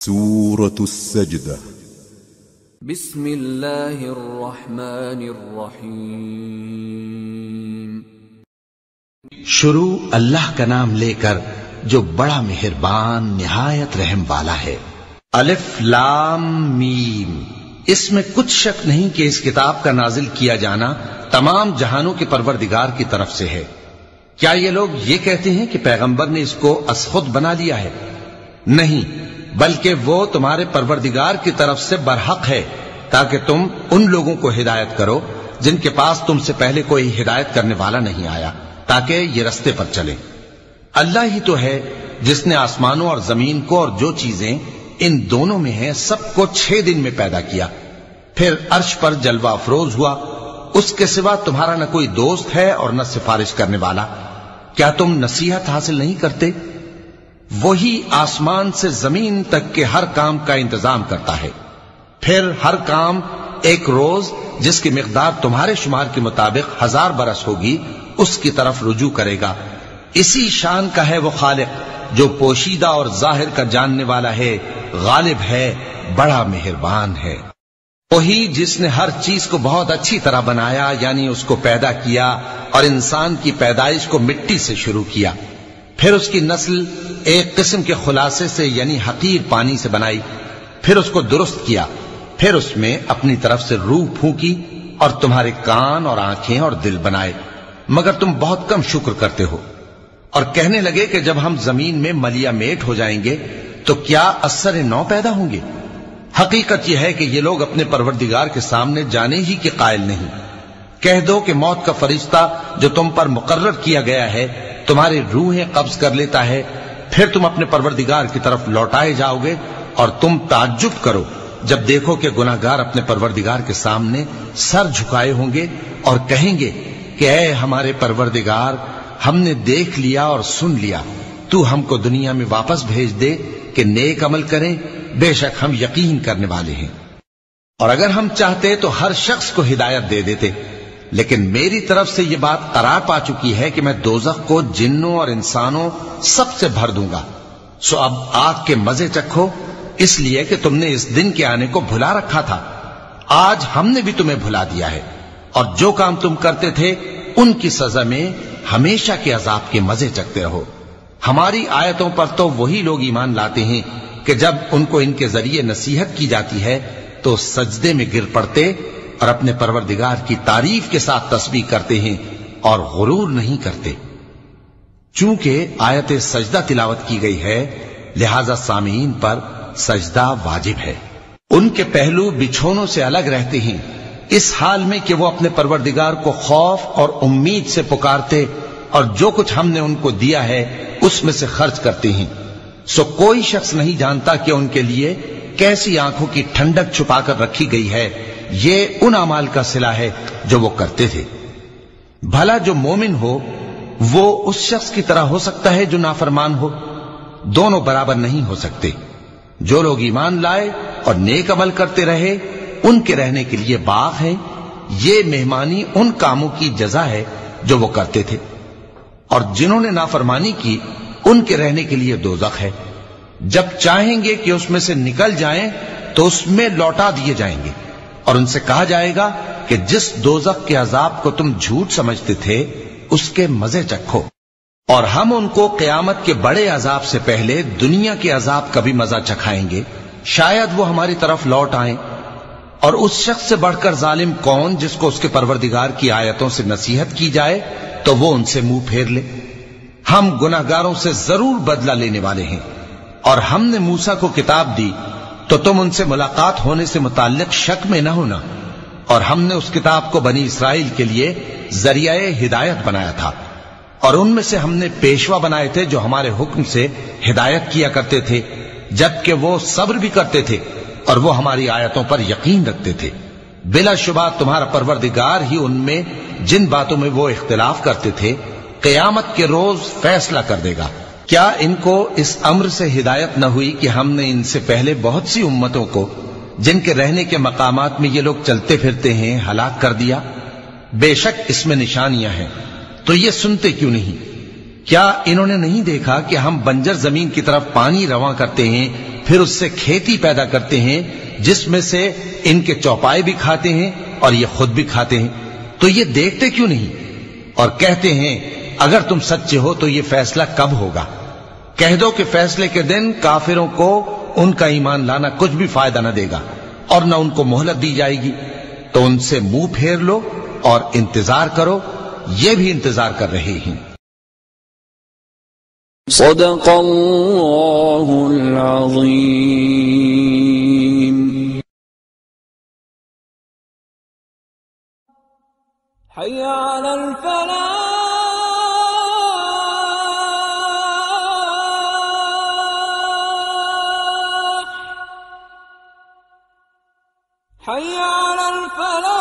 سورة السجدة بسم اللہ الرحمن الرحیم شروع اللہ کا نام لے کر جو بڑا مہربان نہایت رحم والا ہے۔ الف لام میم۔ اس میں کچھ شک نہیں کہ اس کتاب کا نازل کیا جانا تمام جہانوں کے پروردگار کی طرف سے ہے۔ کیا یہ لوگ یہ کہتے ہیں کہ پیغمبر نے اس کو از خود بنا لیا ہے؟ نہیں، بلکہ وہ تمہارے پروردگار کی طرف سے برحق ہے تاکہ تم ان لوگوں کو ہدایت کرو جن کے پاس تم سے پہلے کوئی ہدایت کرنے والا نہیں آیا، تاکہ یہ رستے پر چلیں۔ اللہ ہی تو ہے جس نے آسمانوں اور زمین کو اور جو چیزیں ان دونوں میں ہیں سب کو 6 دن میں پیدا کیا، پھر عرش پر جلوہ افروز ہوا۔ اس کے سوا تمہارا نہ کوئی دوست ہے اور نہ سفارش کرنے والا۔ کیا تم نصیحت حاصل نہیں کرتے؟ وہی آسمان سے زمین تک کے ہر کام کا انتظام کرتا ہے، پھر ہر کام ایک روز جس کی مقدار تمہارے شمار کے مطابق 1000 برس ہوگی اس کی طرف رجوع کرے گا۔ اسی شان کا ہے وہ خالق جو پوشیدہ اور ظاہر کا جاننے والا ہے، غالب ہے، بڑا مہربان ہے۔ وہی جس نے ہر چیز کو بہت اچھی طرح بنایا، یعنی اس کو پیدا کیا اور انسان کی پیدائش کو مٹی سے شروع کیا، پھر اس کی نسل ایک قسم کے خلاصے سے یعنی حقیر پانی سے بنائی، پھر اس کو درست کیا، پھر اس میں اپنی طرف سے روح پھونکی اور تمہارے کان اور آنکھیں اور دل بنائے، مگر تم بہت کم شکر کرتے ہو۔ اور کہنے لگے کہ جب ہم زمین میں ملیا میٹ ہو جائیں گے تو کیا اثر نو پیدا ہوں گے؟ حقیقت یہ ہے کہ یہ لوگ اپنے پروردگار کے سامنے جانے ہی کے قائل نہیں۔ کہہ دو کہ موت کا فرشتہ جو تم پر مقرر کیا گیا ہے تمہاری روحیں قبض کر لیتا ہے، پھر تم اپنے پروردگار کی طرف لوٹائے جاؤ گے، اور تم تعجب کرو جب دیکھو کہ گناہگار اپنے پروردگار کے سامنے سر جھکائے ہوں گے اور کہیں گے کہ اے ہمارے پروردگار، ہم نے دیکھ لیا اور سن لیا، تو ہم کو دنیا میں واپس بھیج دے کہ نیک عمل کریں، بے شک ہم یقین کرنے والے ہیں۔ اور اگر ہم چاہتے تو ہر شخص کو ہدایت دے دیتے، لیکن میری طرف سے یہ بات قرار پا چکی ہے کہ میں دوزخ کو جنوں اور انسانوں سب سے بھر دوں گا۔ سو اب آگ کے مزے چکھو، اس لیے کہ تم نے اس دن کے آنے کو بھلا رکھا تھا۔ آج ہم نے بھی تمہیں بھلا دیا ہے، اور جو کام تم کرتے تھے ان کی سزا میں ہمیشہ کے عذاب کے مزے چکتے رہو۔ ہماری آیتوں پر تو وہی لوگ ایمان لاتے ہیں کہ جب ان کو ان کے ذریعے نصیحت کی جاتی ہے تو سجدے میں گر پڑتے اور اپنے پروردگار کی تعریف کے ساتھ تسبیح کرتے ہیں اور غرور نہیں کرتے۔ چونکہ آیت سجدہ تلاوت کی گئی ہے لہذا سامعین پر سجدہ واجب ہے۔ ان کے پہلو بچھونوں سے الگ رہتے ہیں، اس حال میں کہ وہ اپنے پروردگار کو خوف اور امید سے پکارتے اور جو کچھ ہم نے ان کو دیا ہے اس میں سے خرچ کرتے ہیں۔ سو کوئی شخص نہیں جانتا کہ ان کے لیے کیسی آنکھوں کی ٹھنڈک چھپا کر رکھی گئی ہے، یہ ان اعمال کا صلہ ہے جو وہ کرتے تھے۔ بھلا جو مومن ہو وہ اس شخص کی طرح ہو سکتا ہے جو نافرمان ہو؟ دونوں برابر نہیں ہو سکتے۔ جو لوگ ایمان لائے اور نیک عمل کرتے رہے ان کے رہنے کے لیے باغ ہے، یہ مہمانی ان کاموں کی جزا ہے جو وہ کرتے تھے، اور جنہوں نے نافرمانی کی ان کے رہنے کے لیے دوزخ ہے۔ جب چاہیں گے کہ اس میں سے نکل جائیں تو اس میں لوٹا دیے جائیں گے، اور ان سے کہا جائے گا کہ جس دوزخ کے عذاب کو تم جھوٹ سمجھتے تھے اس کے مزے چکھو، اور ہم ان کو قیامت کے بڑے عذاب سے پہلے دنیا کے عذاب کا بھی مزہ چکھائیں گے، شاید وہ ہماری طرف لوٹ آئیں۔ اور اس شخص سے بڑھ کر ظالم کون جس کو اس کے پروردگار کی آیتوں سے نصیحت کی جائے تو وہ ان سے منہ پھیر لے۔ ہم گناہگاروں سے ضرور بدلہ لینے والے ہیں، اور ہم نے موسیٰ کو کتاب دی تو تم ان سے ملاقات ہونے سے متعلق شک میں نہ ہونا، اور ہم نے اس کتاب کو بنی اسرائیل کے لیے ذریعہ ہدایت بنایا تھا، اور ان میں سے ہم نے پیشوا بنائے تھے جو ہمارے حکم سے ہدایت کیا کرتے تھے، جبکہ وہ صبر بھی کرتے تھے اور وہ ہماری آیتوں پر یقین رکھتے تھے۔ بلا شبہ تمہارا پروردگار ہی ان میں جن باتوں میں وہ اختلاف کرتے تھے قیامت کے روز فیصلہ کر دے گا۔ کیا ان کو اس امر سے ہدایت نہ ہوئی کہ ہم نے ان سے پہلے بہت سی امتوں کو جن کے رہنے کے مقامات میں یہ لوگ چلتے پھرتے ہیں ہلاک کر دیا؟ بے شک اس میں نشانیاں ہیں، تو یہ سنتے کیوں نہیں؟ کیا انہوں نے نہیں دیکھا کہ ہم بنجر زمین کی طرف پانی رواں کرتے ہیں پھر اس سے کھیتی پیدا کرتے ہیں جس میں سے ان کے چوپائے بھی کھاتے ہیں اور یہ خود بھی کھاتے ہیں، تو یہ دیکھتے کیوں نہیں؟ اور کہتے ہیں اگر تم سچے ہو تو یہ فیصلہ کب ہوگا؟ کہہ دو کہ فیصلے کے دن کافروں کو ان کا ایمان لانا کچھ بھی فائدہ نہ دے گا اور نہ ان کو مہلت دی جائے گی، تو ان سے منہ پھیر لو اور انتظار کرو، یہ بھی انتظار کر رہے ہیں۔ صدق اللہ العظیم۔ حی علی الفلاح، حی علی الفلاح۔